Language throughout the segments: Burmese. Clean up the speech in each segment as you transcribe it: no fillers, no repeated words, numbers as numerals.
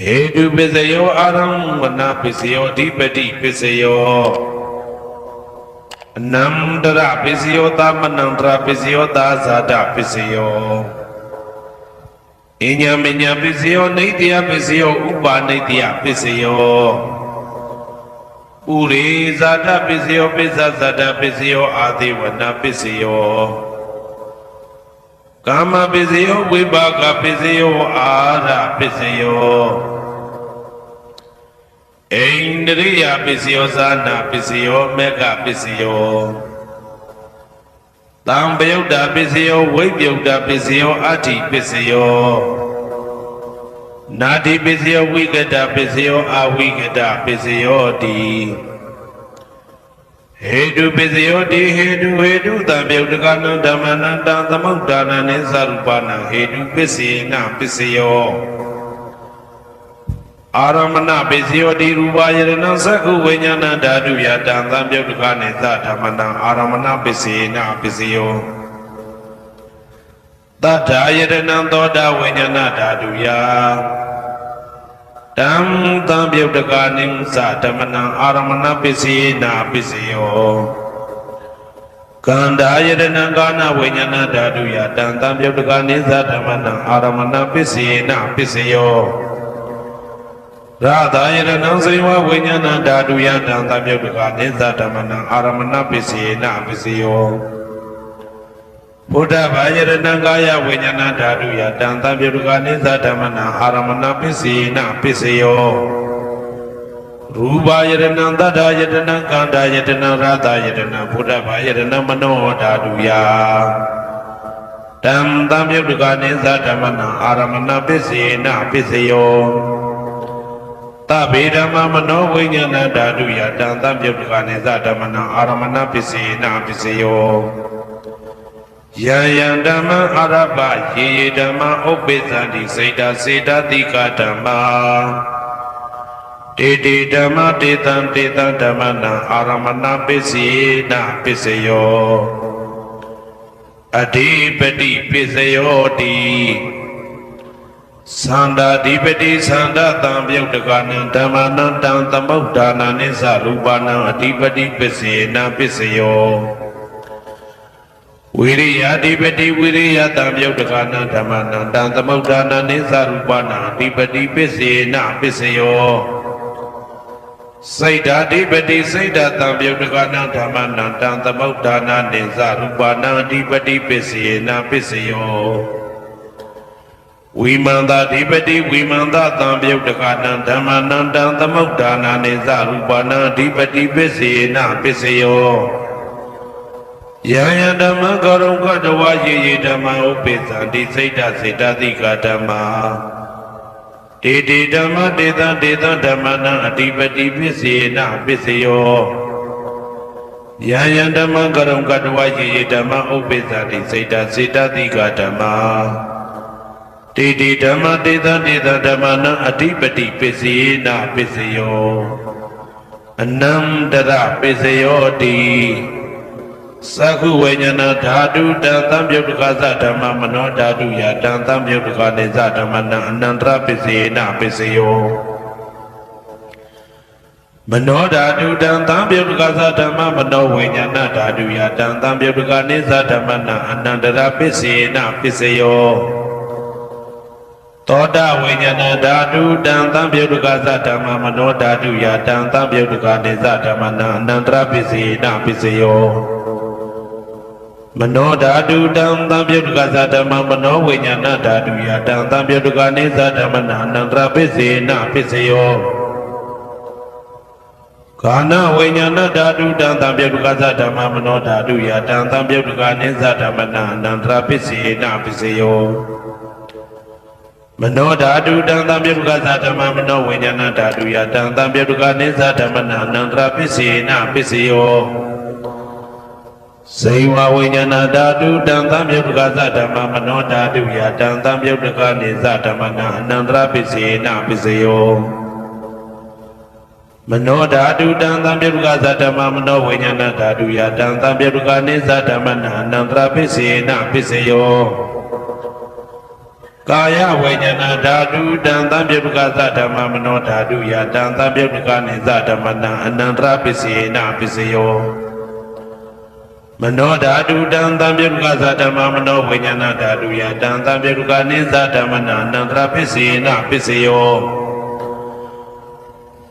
Hedu Pisayo Aramana Pisayo Dipati Pisayo Namdara Pisayo Tamanandra Pisayo Tazada Pisayo Inya Minya Pisayo Nitya Pisayo Upa Nitya Pisayo Uri Zada Pisayo Pisa Zada Pisayo Adivana Pisayo Kama Pisayo Vibhaka Pisayo Ara Pisayo Indriya Pisayo Sana Pisayo Mega Pisayo Tambayuda Pisayo Vibhyuda Pisayo Ati Pisayo Nadi Pisayo Vigada Pisayo Avigada Pisayo Di Hedu Pisayo Di Hedu Tambayudakana Dhamananda Tamudana Nisarupana Hedu Pisina Pisayo Aramana Pisayo Di Rubayarana Saku Vinyana Dadu Yatan Tambayudakana Dhatamana Aramana Pisina Pisayo Tadayarana Toda Vinyana Dadu Ya Tam Tambayudakana Dhatamana Aramana Pisina Pisayo Kandayarana Gana Vinyana Dadu Yatan Tambayudakana Dhatamana Aramana Pisina Pisayo Radhayarana Saiva Vinyana Dadu Yatan Tambayudakana Dhatamana Aramana Pisina Pisayo Buddha Vajrana Gaya Vinyana Dadu Yatan Tambayudakana Dhatamana Aramana Pisina Pisayo Rubayarana Dadayarana Kandayarana Radhayarana Buddha Vajrana Mano Dadu Ya Tam Tambayudakana Dhatamana Aramana Pisina Pisayo Tabedama Mano Vinyana Dadu Yatan Tambayudakana Dhatamana Aramana Pisina Pisayo Yayandama Araba Yedama Obezandi Seda Seda Dika Dhamma Dede Dhamma Dedan Dedan Dhammana Aramana Pisina Pisayo Adipati Pisayo Di Sanda Dipati Sanda Tambayudakana Dhammana Tamudana Nisarupana Adipati Pisina Pisayo Viriya Dipati Viriya Tambayudakana Dhammana Tamudana Nisarupana Adipati Pisina Pisayo Saida Dipati Saida Tambayudakana Dhammana Tamudana Nisarupana Adipati Pisina Pisayo Vimanda Dipati Vimanda Tambayudakana Dhammana Tamudana Nisarupana Adipati Pisina Pisayo Yaya Dhamma Garam Kadawa Ye Dhamma Upesandi Saita Saita Dika Dhamma Dede Dhamma Deda Deda Dhammana Adipati Pisina Pisayo Yaya Dhamma Garam Kadawa Ye Dhamma Upesandi Saita Saita Dika Dhamma Dede Dhamma Deda Deda Dhammana Adipati Pisina Pisayo Anandara Pisayo Di Saku Vinyana Dhadu Tambayudakana Dhamma Mano Dhadu Yatan Tambayudakana Dhammana Anandra Pisina Pisayo Mano Dhadu Tambayudakana Dhamma Mano Vinyana Dhadu Yatan Tambayudakana Dhammana Anandra Pisina Pisayo Toda Vinyana Dhadu Tambayudakana Dhamma Mano Dhadu Yatan Tambayudakana Dhammana Anandra Pisina Pisayo Mano Dhadu Tambayudakana Dhamma Mano Vinyana Dhadu Yatan Tambayudakana Dhammana Anandra Pisina Pisayo Kana Vinyana Dhadu Tambayudakana Dhamma Mano Dhadu Yatan Tambayudakana Dhammana Anandra Pisina Pisayo Mano Dhadu Tambayudakana Dhamma Mano Vinyana Dhadu Yatan Tambayudakana Dhammana Anandra Pisina Pisayo Saiva Vinyana Dhadu Tambayudakana Dhamma Mano Dhadu Yatan Tambayudakana Dhammana Anandra Pisina Pisayo Mano Dhadu Tambayudakana Dhamma Mano Vinyana Dhadu Yatan Tambayudakana Dhammana Anandra Pisina Pisayo ကာယဝိညာဏဓာတုတံသံပြုတ်ကသဓမ္မမနောဓာတုယတံသံပြုတ်ကနိသဓမ္မနံအနန္တရပစ္စေနပစ္စယောမနောဓာတုတံသံပြုတ်ကသဓမ္မမနောဝိညာဏဓာတုယတံသံပြုတ်ကနိသဓမ္မနံအနန္တရပစ္စေနပစ္စယော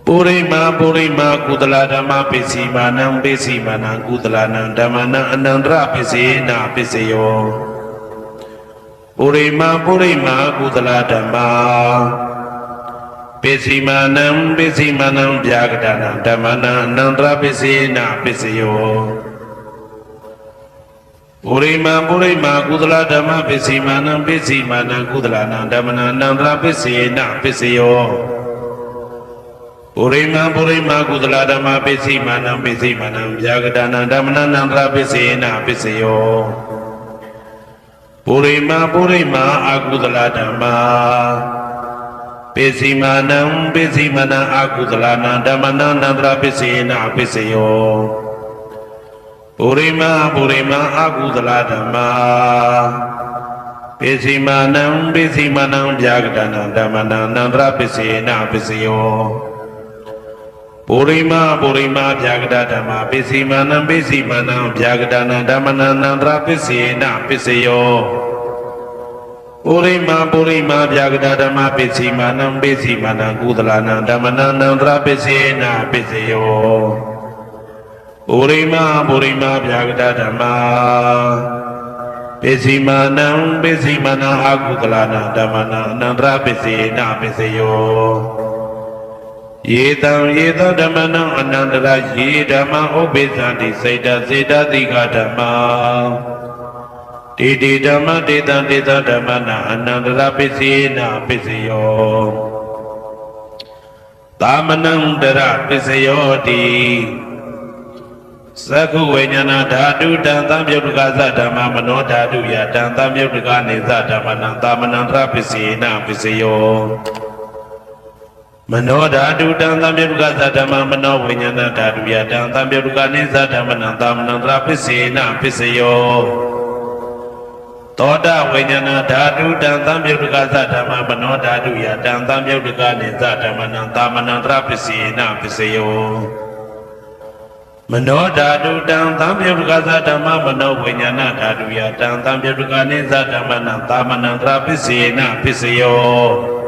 ပုရိမာကုသလဓမ္မပစ္စည်းမာနံပစ္စည်းမာနံကုသလနံဓမ္မနံအနန္တရပစ္စေနပစ္စယောပုရိမာကုသလဓမ္မပစ္စည်းမာနံဗျာကတနံဓမ္မနံအနန္တရပစ္စေနပစ္စယောပုရိမာကုသလဓမ္မပစ္စည်းမာနံကုသလနံဓမ္မနံအနန္တရပစ္စေနပစ္စယောပုရိမာကုသလဓမ္မပစ္စည်းမာနံဗျာကတနံဓမ္မနံအနန္တရပစ္စေနပစ္စယောပုရိမာအကုသလဓမ္မပစ္စည်းမာနံအကုသလနံဓမ္မနံအနန္တရပစ္စေနပစ္စယောပုရိမာအကုသလဓမ္မပစ္စည်းမာနံဗျာကတနံဓမ္မနံအနန္တရပစ္စေနပစ္စယောပုရိမာဗျာကတဓမ္မပစ္စည်းမာနံဗျာကတနံဓမ္မနံအနန္တရပစ္စေနပစ္စယောပုရိမာဗျာကတဓမ္မပစ္စည်းမာနံကုသလနံဓမ္မနံအနန္တရပစ္စေနပစ္စယောပုရိမာဗျာကတဓမ္မပစ္စည်းမာနံအကုသလနံဓမ္မနံအနန္တရပစ္စေနပစ္စယောယေတံဓမ္မနံအနန္တရယေဓမ္မဥပိသန္တိစေတသိကဓမ္မတေဓမ္မတေတံဓမ္မနံအနန္တရပစ္စေနပစ္စယောသာမနံတရပစ္စယောတိသက္ခုဝိညာဏဓာတုတံသံပြုတ်ကသဓမ္မမနောဓာတုယတံသံပြုတ်ကနေသဓမ္မနံသာမနံတရပစ္စေနပစ္စယောမနောဓာတုတံသံပြုတ်ကသဓမ္မမနောဝိညာဏဓာတုယတံသံပြုတ်ကနေသဓမ္မနံသာမနံတရပစ္စေနပစ္စယောသောတဝိညာဏဓာတုတံသံပြုတ်ကသဓမ္မမနောဓာတုယတံသံပြုတ်ကနေသဓမ္မနံသာမနံတရပစ္စေနပစ္စယောမနောဓာတုတံသံပြုတ်ကသဓမ္မမနောဝိညာဏဓာတုယတံသံပြုတ်ကနေသဓမ္မနံသာမနံတရပစ္စေနပစ္စယော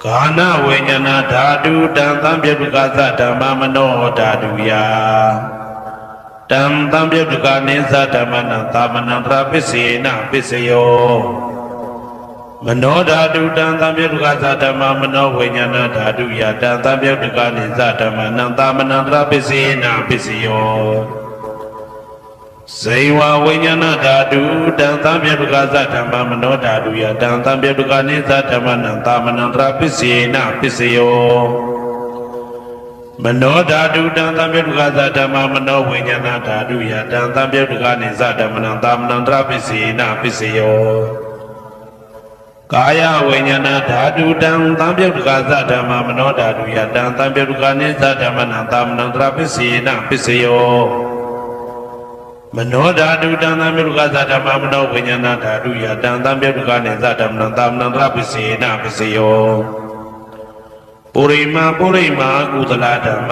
ကာနဝိညာဏဓာတုတံသံပြုတ်ကသဓမ္မမနောဓာတုယတံသံပြုတ်ကနေသဓမ္မနံသာမနံတရပစ္စေနပစ္စယောမနောဓာတုတံသံပြုတ်ကသဓမ္မမနောဝိညာဏဓာတုယတံသံပြုတ်ကနေသဓမ္မနံသာမနံတရပစ္စေနပစ္စယောဇေဝဝိညာဏဓာတုတံသံပြုတ်ကသဓမ္မမနောဓာတုယတံသံပြုတ်ကနေသဓမ္မနံသာမနံတရပစ္စေနပစ္စယောမနောဓာတုတံသံပြုတ်ကသဓမ္မမနောဝိညာဏဓာတုယတံသံပြုတ်ကနေသဓမ္မနံသာမနံတရပစ္စေနပစ္စယောကာယဝိညာဏဓာတုတံသံပြုတ်ကသဓမ္မမနောဓာတုယတံသံပြုတ်ကနေသဓမ္မနံသာမနံတရပစ္စေနပစ္စယောမနောဓာတုတံသံပြုတ်ကသဓမ္မမနောဝိညာဏဓာတုယတံသံပြုတ်ကနေသဓမ္မနံသာမနံတရပစ္စေနပစ္စယောပုရိမာကုသလဓမ္မ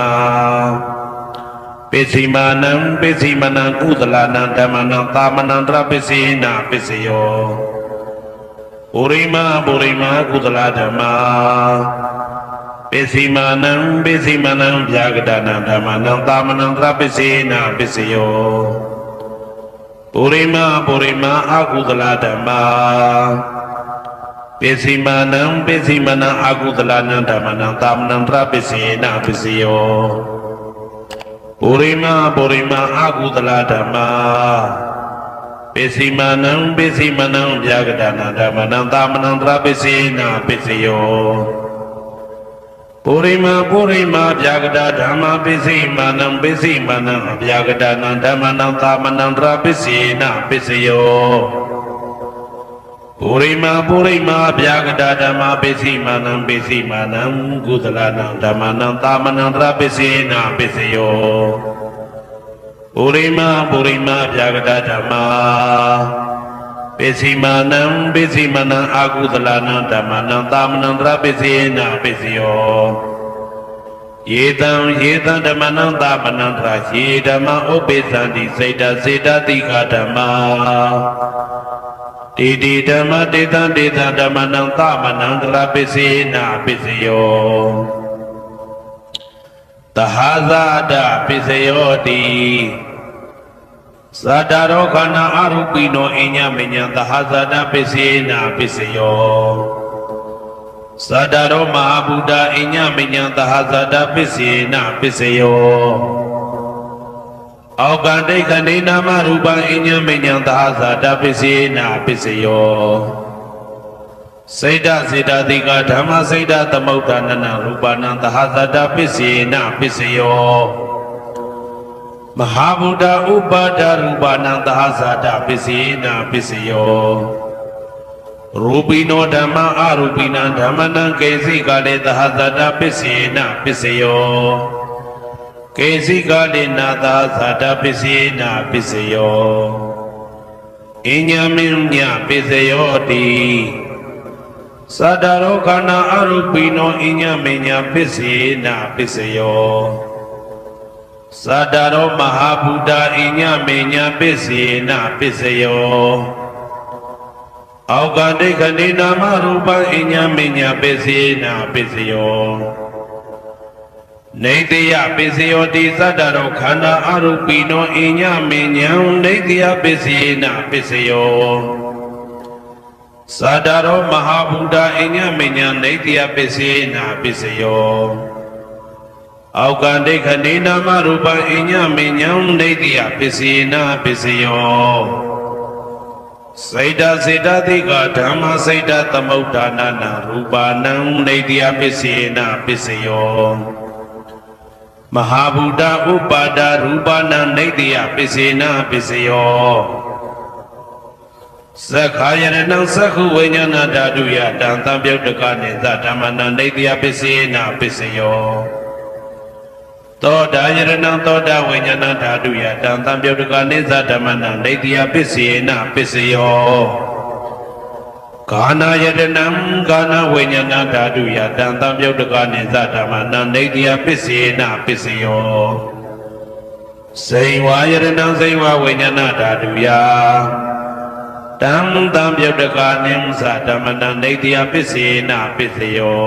ပစ္စည်းမာနံကုသလနံဓမ္မနံသာမနံတရပစ္စေနပစ္စယောပုရိမာကုသလဓမ္မပစ္စည်းမာနံဗျာကတနံဓမ္မနံသာမနံတရပစ္စေနပစ္စယောပုရိမာအကုသလဓမ္မပစ္စည်းမာနံအကုသလနံဓမ္မနံသာမနံတရပစ္စေနပစ္စယောပုရိမာအကုသလဓမ္မပစ္စည်းမာနံဗျာကတနံဓမ္မနံသာမနံတရပစ္စေနပစ္စယောပုရိမာဗျာကတဓမ္မပစ္စည်းမာနံဗျာကတနံဓမ္မနံသာမနံတရပစ္စေနပစ္စယောပုရိမာဗျာကတဓမ္မပစ္စည်းမာနံကုသလနံဓမ္မနံသာမနံတရပစ္စေနပစ္စယောပုရိမာဗျာကတဓမ္မပ si manang aku telanang damanang tamanang trapesena pesio Yetan damanang tamanang trasi dama opesanti seda tiga dama Didi dama detan damanang tamanang trapesena pesio Tahazada pesio di Sadaro kana arupino inya menya tahazada pesena pesio Sadaro mahabuddha inya menya tahazada pesena pesio Augande kande nama rupa inya menya tahazada pesena pesio Seda tiga dhamma seda tamaudanana rupana tahazada pesena pesio Mahabuddha upada rupana tahasada pesena pesio Rupino dhamma arupina dhammana kesi kale tahasada pesena pesio Kesi kale na tahasada pesena pesio Inya minya pesio di Sadaro kana arupino inya minya pesena pesio Sadaro mahabuddha inya menya pesena peseo Augande kande nama rupa inya menya pesena peseo Neitiya peseo di sadaro khanda arupino inya menya neitiya pesena peseo Sadaro mahabuddha inya menya neitiya pesena peseo Augande khande nama rupa inya menyam neitiya pesena peseo Saida tiga dhamma saida tamaudanana rupa nang neitiya pesena peseo Mahabuddha upada rupa nang neitiya pesena peseo Sakhayaranang sakhu vinyana dhaduya dantam pyaudakane dhamma nang neitiya pesena peseo Toda yaranang toda vinyana dhaduya dantam pyaudakane dhamma neitiya pesena peseo Kana yaranang kana vinyana dhaduya dantam pyaudakane dhamma neitiya pesena peseo Saiva yaranang saiva vinyana dhaduya dantam pyaudakane dhamma neitiya pesena peseo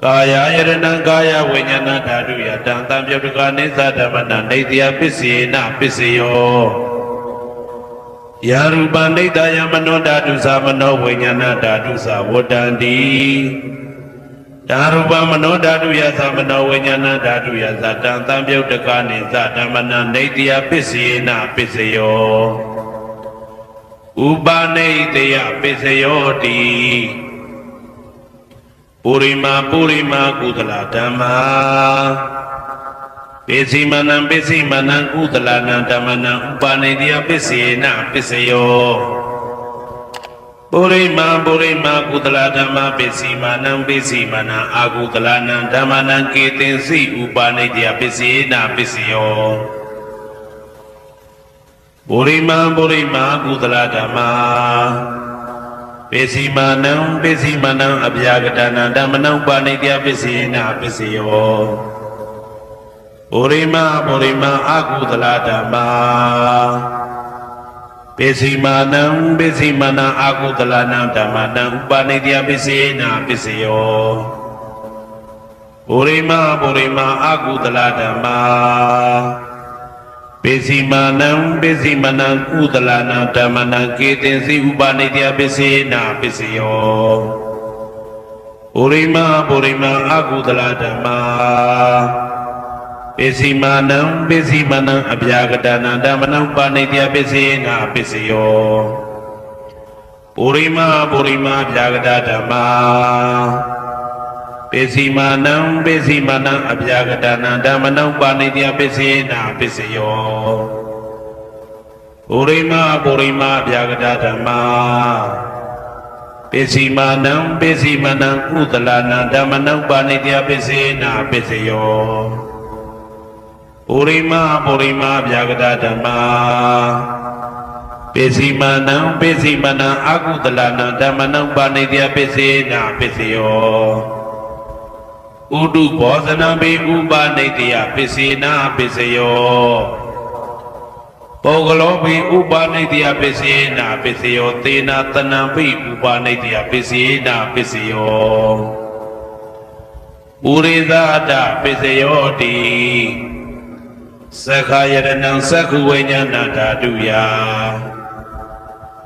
Kaya yaranang kaya vinyana dhaduya dantam pyaudakane dhamma neitiya pesena peseo Yarupa neitaya mano dhadu sa mano vinyana dhadu sa vodandi Darupa mano dhadu ya sa mano vinyana dhadu ya sa dantam pyaudakane dhamma neitiya pesena peseo Upaneitiya peseo di Purima kudala dhamma Pesimanang kudala dhamma Upaneitiya pesena peseo Purima kudala dhamma Pesimanang akudala dhamma Ketensi upaneitiya pesena peseo Purima kudala dhamma Pesimanang abhyagatana dhammanang upaneitiya pesena peseo Purima akudala dhamma Pesimanang akudala dhammanang upaneitiya pesena peseo Purima akudala dhamma Pesimanang kudala dhammanang ketensi upaneitiya pesena peseo Purima akudala dhamma Pesimanang abhyagatana dhammanang upaneitiya pesena peseo Purima abhyagata dhamma Pesimanang abhyagatana dhammanang upaneitiya pesena peseo Purima abhyagata dhamma Pesimanang kudala dhammanang upaneitiya pesena peseo Purima abhyagata dhamma ပိစီမနံပိစီမနံအာကုသလနာဓမ္မနံပါဏိတယပိစေနာပိစယောဥဒုဘောဇနံပိဥပါဏိတယပိစေနာပိစယောပုဂ္ဂလောပိဥပါဏိတယပိစေနာပိစယောသေနာတနံပိဥပါဏိတယပိစေနာပိစယောပုရိသတပိစယောတိသက္ခာယရဏံသက္ခုဝိညာဏဓာတုယ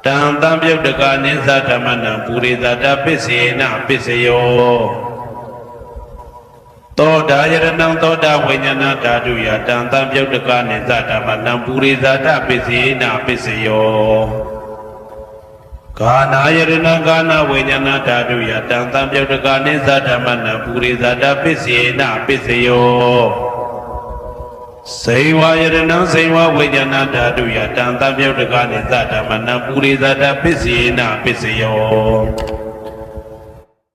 တံတံပြုတ်တကနိသဓမ္မနံပုရိသတပိစေနပိစယောသောတာယရဏံသောတာဝိညာဏဓာတုယတံတံပြုတ်တကနိသဓမ္မနံပုရိသတပိစေနပိစယောကာနာယရဏံကာနဝိညာဏဓာတုယတံတံပြုတ်တကနိသဓမ္မနံပုရိသတပိစေနပိစယောစေဝယရဏံစေဝဝိညာဏဓာတုယတံတံပြုတ်တကနိသဓမ္မနံပုရိသတပိစေနပိစယော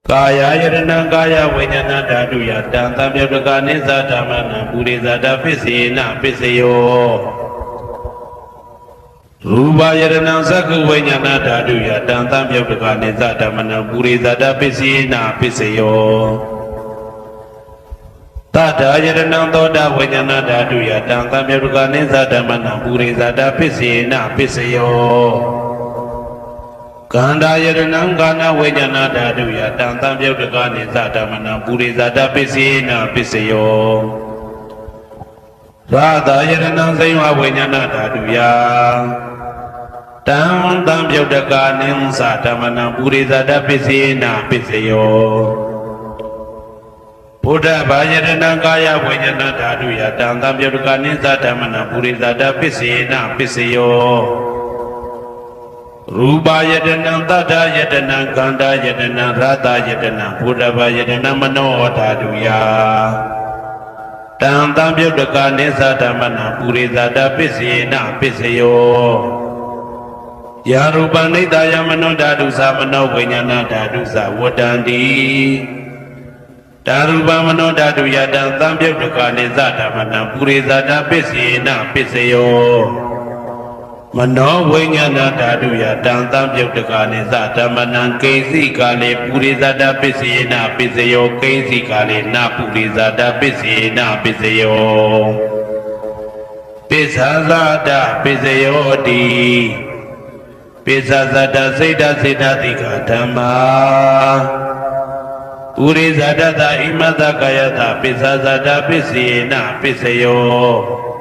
ကာယယရဏံကာယဝိညာဏဓာတုယတံတံပြုတ်တကနိသဓမ္မနံပုရိသတပိစေနပိစယောရူပယရဏံသက္ခုဝိညာဏဓာတုယတံတံပြုတ်တကနိသဓမ္မနံပုရိသတပိစေနပိစယောတထာယရဏံသောတာဝိညာဏဓာတုယတံတံပြုတ်တကနိသဓမ္မနံပုရိသတပိစေနပိစယောကန္တာယရဏံကာနဝိညာဏဓာတုယတံတံပြုတ်တကနိသဓမ္မနံပုရိသတပိစေနပိစယောရာသာယရဏံစိဝဝိညာဏဓာတုယတံတံပြုတ်တကနိသဓမ္မနံပုရိသတပိစေနပိစယောဘုဒ္ဓဘာယရဏံကာယဝိညာဏဓာတုယတံတံပြုတ်တကနိသဓမ္မနံပုရိသတပိစေနပိစယောရူပယတနံတတ္ထယတနံကန္တာယတနံရတယတနံဘုဒ္ဓဘာယတနံမနောဓာတုယတံတံပြုတ်တကနိသဓမ္မနံပုရိသတပိစေနပိစယောယာရူပနိတယမနောဓာတုသမနောဝိညာဏဓာတုသဝတ္တန္တိတာရူပမနောဓာတုယတံတံပြုတ်တကနိသဓမ္မနံပုရိသတပိစေနပိစယောမနောဝိညာဏဓာတုယတံတံပြုတ်တကနိသဓမ္မနံကိဉ္စိကာလေပုရိသတပိစေနပိစယောကိဉ္စိကာလေနပုရိသတပိစေနပိစယောပိစ္ဆာဇာတပိစယောတိပိစ္ဆာဇာတစိတ်တစေတသိကဓမ္မာပုရိသတသဣမတကာယတပိစ္ဆာဇာတပိစေနပိစယော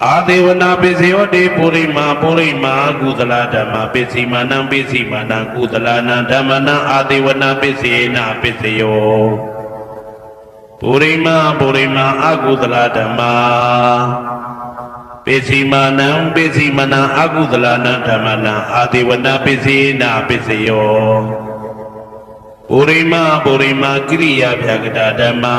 အာဒေဝနာပိစယောတိပုရိမာကုသလဓမ္မပိစီမနံပိစီမနံကုသလနံဓမ္မနံအာဒေဝနာပိစေနပိစယောပုရိမာအကုသလဓမ္မပိစီမနံအကုသလနံဓမ္မနံအာဒေဝနာပိစေနပိစယောပုရိမာကိရိယာဗျာကတာဓမ္မာ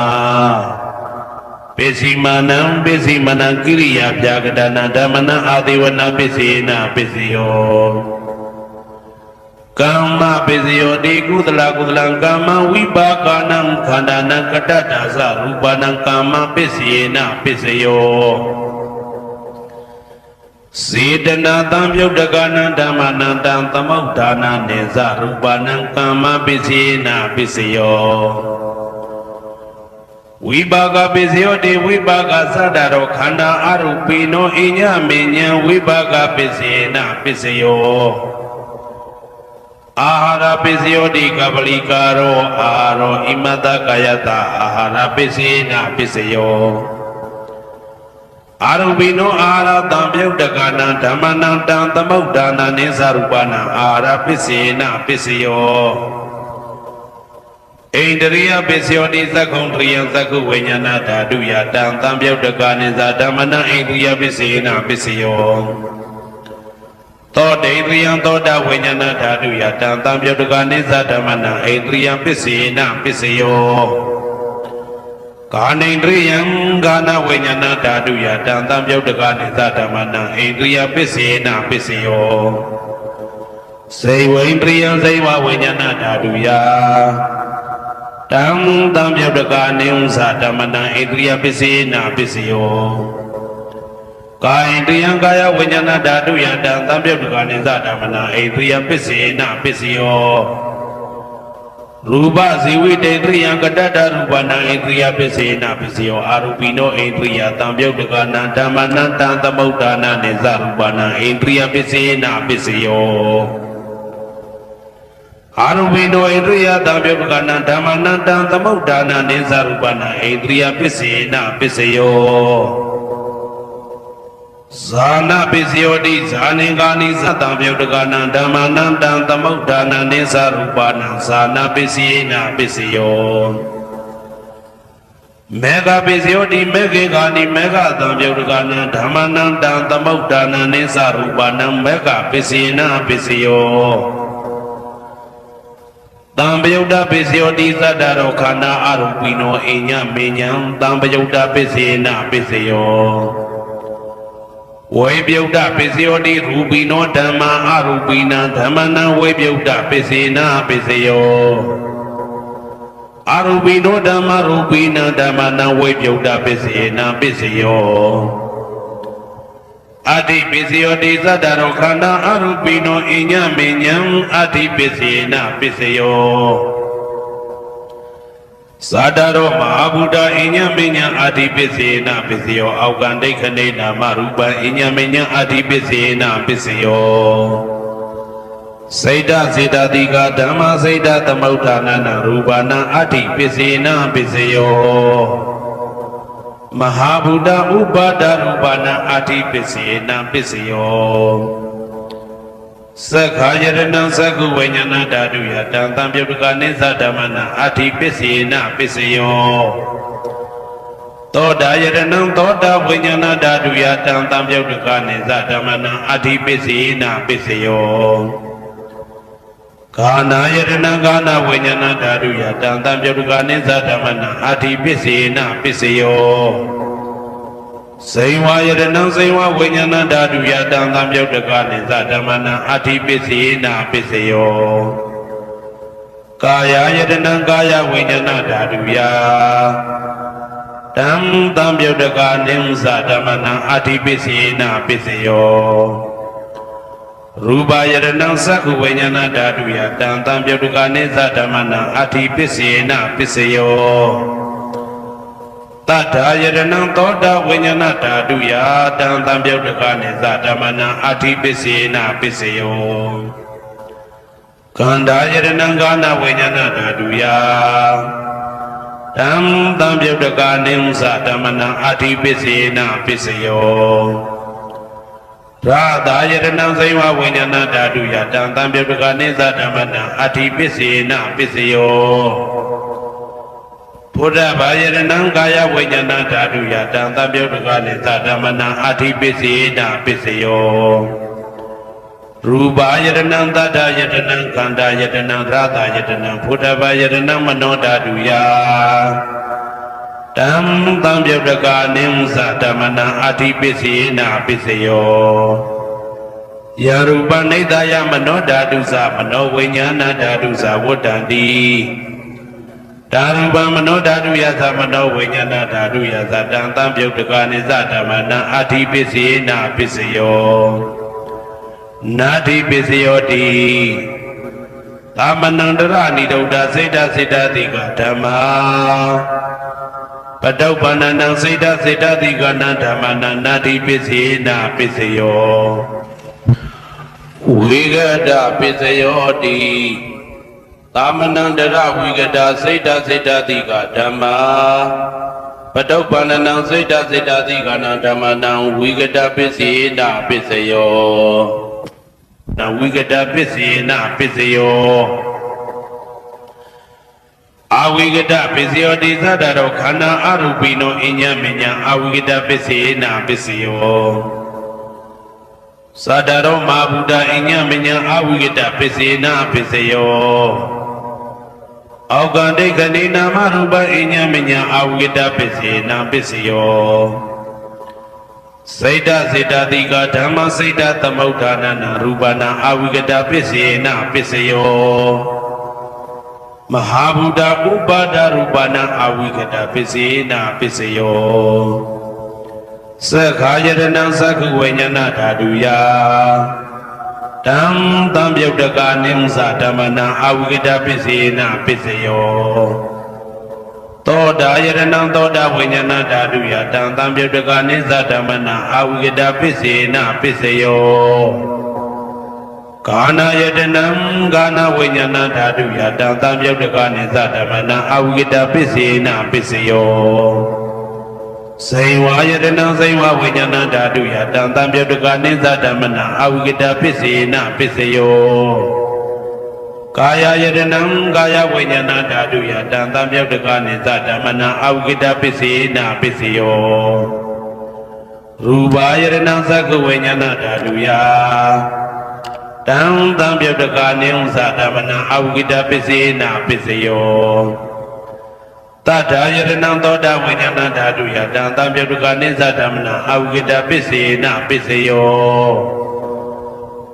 ပိစီမနံကိရိယာဗျာကတာနာဓမ္မနံအာဒေဝနာပိစေနပိစယောကမ္မပိစယောတိကုသလကမ္မဝိပါကနံခန္ဓာနံကတ္တဒါသရူပနံကမ္မပိစေနပိစယောစေတနာတံပြုတ်တကနံဓမ္မနံတံသမုဋ္ဌာနာနေသရူပနံကမ္မပိစေနပိစယောဝိပါကပိစယောတိဝိပါကသတ္တရောခန္ဓာအရူပိနောအညမေညံဝိပါကပိစေနပိစယောအာဟာရပိစယောတိကပလိကာရောအာရောဣမတကာယတအာဟာရပိစေနပိစယောအာရူပိနောအာရတံပြုတ်တကနံဓမ္မနံတံသမုဋ္ဌာနာနိသရူပနံအာရပိစေနပိစယောဣန္ဒရိယပိစယောတိသက္ခုံတရိယသက္ခုဝိညာဏဓာတုယတံတံပြုတ်တကနိသဓမ္မနံဣန္ဒရိယပိစေနပိစယောသောတေန္ဒရိယသောတာဝိညာဏဓာတုယတံတံပြုတ်တကနိသဓမ္မနံဣန္ဒရိယပိစေနပိစယောကာနိန္ဒရိယံကာနဝိညာဏဓာတုယတံတံပြုတ်တကနိသဓမ္မနံဣန္ဒရိယပိစေနပိစယောစေဝိန္ဒရိယစေဝဝိညာဏဓာတုယတံတံပြုတ်တကနိဥ္စဓမ္မနံဣန္ဒရိယပိစေနပိစယော ကာယတယံကာယဝိညာဏဓာတုယတံသံပြုတ်တကနိသဓမ္မနာဣတိယပစ္စေနပစ္စယောရူပဇီဝိတေတိယံကတ္တရူပနာဣတိယပစ္စေနပစ္စယောအာရူပိနောဣတိယသံပြုတ်တကနာဓမ္မနတံသမုဒ္ဒါနာနိသရူပနာဣတိယပစ္စေနပစ္စယောအာရူပိနောဣတိယသံပြုတ်တကနာဓမ္မနတံသမုဒ္ဒါနာနိသရူပနာဣတိယပစ္စေနပစ္စယောဇာနာပစ္စယောတိဇာနေကာနိသတံပြုတ်တကနာဓမ္မနတံသမုဒ္ဒါနာနိသရူပနာဇာနာပစ္စယေနပစ္စယောမေဃပစ္စယောတိမေဃေကာနိမေဃတံပြုတ်တကနာဓမ္မနတံသမုဒ္ဒါနာနိသရူပနာမေဃပစ္စယေနပစ္စယောတံပယုတ်တပစ္စယောတိသတ္တရောခန္ဓာအရူပိနောအိညမေညံတံပယုတ်တပစ္စယေနပစ္စယောဝေပြုတ်တပစ္စယောတိရူပိနောဓမ္မာအရူပိနံဓမ္မနံဝေပြုတ်တပစ္စေနပစ္စယောအရူပိနောဓမ္မရူပိနံဓမ္မနံဝေပြုတ်တပစ္စေနပစ္စယောအတ္တိပစ္စယောတိသတ္တရောခန္ဓာအရူပိနောအိညမေညံအတ္တိပစ္စေနပစ္စယောသာတရောမဟာဗုဒ္ဓအိညမေညအာတိပစ္စေနပစ္စယောအောက်ကံဒိဋ္ဌနေနာမရူပံအိညမေညအာတိပစ္စေနပစ္စယောစိတ်တစေတတိကဓမ္မစိတ်တသမုဋ္ဌာနနာရူပနာအာတိပစ္စေနပစ္စယောမဟာဗုဒ္ဓဥပါဒရူပနာအာတိပစ္စေနပစ္စယောသက္ခာယရဏံသက္ကုဝိညာဏဓာတုယတံသံပြုတ်တကနိသဓမ္မနာအဋ္ဌိပစ္စေနပစ္စယောသောတာယရဏံသောတာဝိညာဏဓာတုယတံသံပြုတ်တကနိသဓမ္မနာအဋ္ဌိပစ္စေနပစ္စယောကာနာယရဏံကာနာဝိညာဏဓာတုယတံသံပြုတ်တကနိသဓမ္မနာအဋ္ဌိပစ္စေနပစ္စယောဇိဝယရဏံဇိဝဝိညာဏဓာတုယတံသံပြုတ်တကနိသဓမ္မနာအဋ္ဌိပစ္စေနပစ္စယောကာယယရဏံကာယဝိညာဏဓာတုယတံသံပြုတ်တကနိသဓမ္မနာအဋ္ဌိပစ္စေနပစ္စယောရူပယရဏံသက္ခုဝိညာဏဓာတုယတံသံပြုတ်တကနိသဓမ္မနာအဋ္ဌိပစ္စေနပစ္စယောတတ္ထာယရဏံသောတာဝိညာဏဓာတုယတံသံပြုတ်တကနိသဓမ္မနာအဋ္ဌိပစ္စေနပစ္စယောကန္တာယရဏံကာနဝိညာဏဓာတုယတံသံပြုတ်တကနိသဓမ္မနာအဋ္ဌိပစ္စေနပစ္စယောရာသာယရဏံဇိဝဝိညာဏဓာတုယတံသံပြုတ်တကနိသဓမ္မနာအဋ္ဌိပစ္စေနပစ္စယောဘုဒ္ဓဘာယရဏံကာယဝိညာဏဓာတုယတံသံပြုတ်တကနိသဓမ္မနာအဋ္ဌိပစ္စေနပစ္စယောရူပယရဏံသတ္တယရဏံခန္ဓာယရဏံရာသယရဏံဘုဒ္ဓဘာယရဏံမနောဓာတုယတံသံပြုတ်တကနိသဓမ္မနာအဋ္ဌိပစ္စေနပစ္စယောယရူပနိဒာယမနောဓာတုသမနောဝိညာဏဓာတုသဝတ္တန္တိဓာရူပမနောဓာတုယသမနောဝိညာဏဓာတုယသတံသံပြုတ်တကနိသဓမ္မနာအဋ္ဌိပစ္စေနပစ္စယောနာတိပစ္စယောတိသမနန္တရဏိဒုဒ္ဓစေတစေတတိကဓမ္မာပတုပ္ပန္နံစေတစေတတိကနဓမ္မနာနာတိပစ္စေနပစ္စယောဝိဂဒပစ္စယောတိသမနန္တရဝိဂဒစေတစေတတိကဓမ္မာပတုပ္ပန္နံစေတစေတတိကနဓမ္မနာဝိဂဒပစ္စေနပစ္စယောနဝိကတပစ္စေနပစ္စယောအဝိကတပစ္စယောတိသတ္တရောခန္ဓာအရူပိနောအညမညအဝိကတပစ္စေနပစ္စယောသတ္တရောမဟာဗုဒ္ဓအညမညအဝိကတပစ္စေနပစ္စယောအောက်ကံဒိဋ္ဌနေနာမရူပအညမညအဝိကတပစ္စေနပစ္စယောစိတ်တစေတတိကဓမ္မစိတ်တသမုဋ္ဌာနနာရူပနာအဝိကတပစ္စေနပစ္စယောမဟာဗုဒ္ဓဥပါဒရူပနာအဝိကတပစ္စေနပစ္စယော သက္ခာယတနံသက္ခုဝိညာဏဓာတုယတံသံပြုတ်တကာနိသဓမ္မနံအာဝိကတပစ္စေနပစ္စယောသောတာယတနံသောတာဝိညာဏဓာတုယတံသံပြုတ်တကာနိသဓမ္မနံအာဝိကတပစ္စေနပစ္စယောကာနာယတနံကာနဝိညာဏဓာတုယတံသံပြုတ်တကာနိသဓမ္မနံအာဝိကတပစ္စေနပစ္စယောစေဝါယတနံစေဝဝိညာဏဓာတုယတံသံပြုတ်တကာနိသဓမ္မနံအာဝိကတပစ္စေနပစ္စယောကာယယတနံကာယဝိညာဏဓာတုယတံသံပြုတ်တကာနိသဓမ္မနံအာဝိကတပစ္စေနပစ္စယောရူပယတနံသက္ကဝိညာဏဓာတုယတံသံပြုတ်တကာနိသဓမ္မနံအာဝိကတပစ္စေနပစ္စယောတထာယတနံသောတာဝိညာဏဓာတုယတံသံပြုတ်တကာနိသဓမ္မနံအာဝိကတပစ္စေနပစ္စယော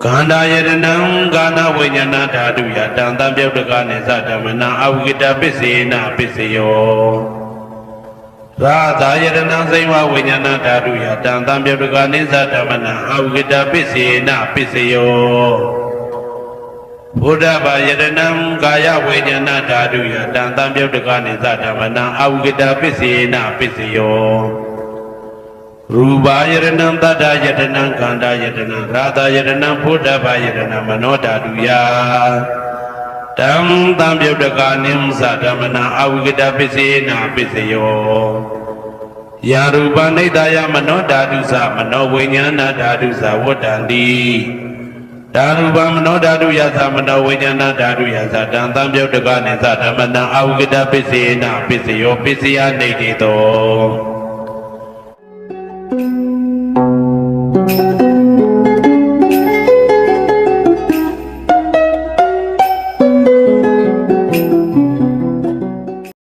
ကန္တာယတနံကာနဝိညာဏဓာတုယတံသံပြုတ်တကာနိသဓမ္မနံအာဝိကတပစ္စေနပစ္စယောရာသာယတနံစေဝဝိညာဏဓာတုယတံသံပြုတ်တကာနိသဓမ္မနံအာဝိကတပစ္စေနပစ္စယောဘုဒ္ဓဘာယတနံကာယဝိညာဏဓာတုယတံသံပြုတ်တကာနိသဓမ္မနံအာဝိကတပစ္စေနပစ္စယောရူပယတနံတတ္တယတနံခန္ဓာယတနံရာသယတနံဘုဒ္ဓဘာယတနံမနောဓာတုယတံသံပြုတ်တကာနိသဓမ္မနံအာဝိကတပစ္စေနပစ္စယောယာရူပနိဒာယမနောဓာတုသမနောဝိညာဏဓာတုသဝတ္တန္တိဓာရူပမနောဓာတုယသမနောဝိညာဏဓာတုယသတံသံပြုတ်တကာနိသဓမ္မနံအာဝိကတပစ္စေနပစ္စယောပစ္စယနေတိတော